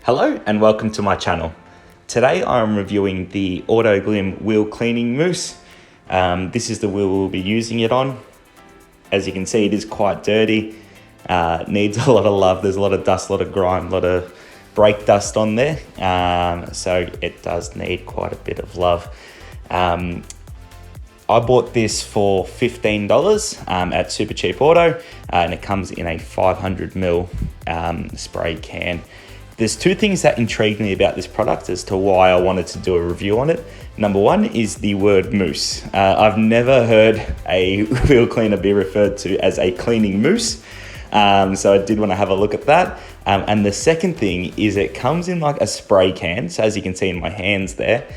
Hello and welcome to my channel. Today I'm reviewing the AutoGlym wheel cleaning mousse. This is the wheel we'll be using it on. As you can see, it is quite dirty. Needs a lot of love. There's a lot of dust, a lot of grime, a lot of brake dust on there. So it does need quite a bit of love. I bought this for $15 at Super Cheap Auto, and it comes in a 500ml spray can. There's two things that intrigued me about this product as to why I wanted to do a review on it. Number one is the word mousse. I've never heard a wheel cleaner be referred to as a cleaning mousse. So I did want to have a look at that. And the second thing is it comes in like a spray can. So as you can see in my hands there,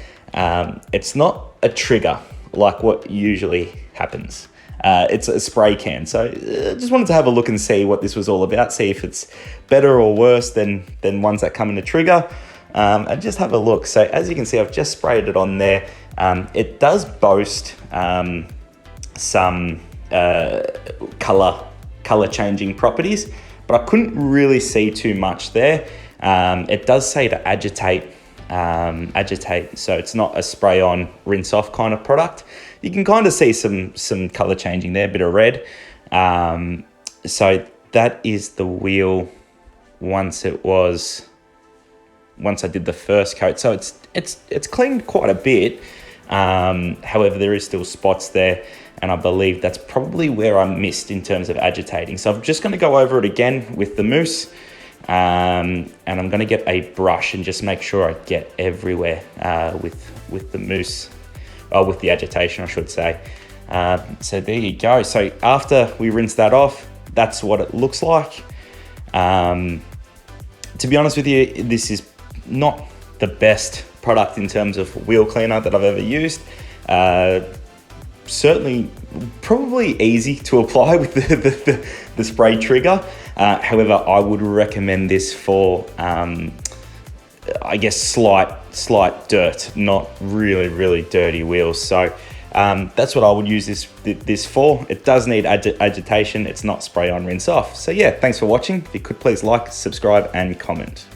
it's not a trigger like what usually happens. It's a spray can. So just wanted to have a look and see what this was all about, see if it's better or worse than ones that come in a trigger, and just have a look. So as you can see, I've just sprayed it on there. It does boast some color changing properties, but I couldn't really see too much there. It does say to agitate, so it's not a spray on rinse off kind of product. You can kind of see some color changing there, a bit of red. So that is the wheel once I did the first coat. So it's cleaned quite a bit. However, there is still spots there, and I believe that's probably where I missed in terms of agitating. So I'm just going to go over it again with the mousse. And I'm going to get a brush and just make sure I get everywhere with the mousse, with the agitation, I should say. So there you go. So after we rinse that off, that's what it looks like. To be honest with you, this is not the best product in terms of wheel cleaner that I've ever used. Certainly, probably easy to apply with the spray trigger. However, I would recommend this for, I guess, slight dirt, not really dirty wheels. So that's what I would use this for. It does need agitation. It's not spray on, rinse off. So yeah, thanks for watching. If you could please like, subscribe, and comment.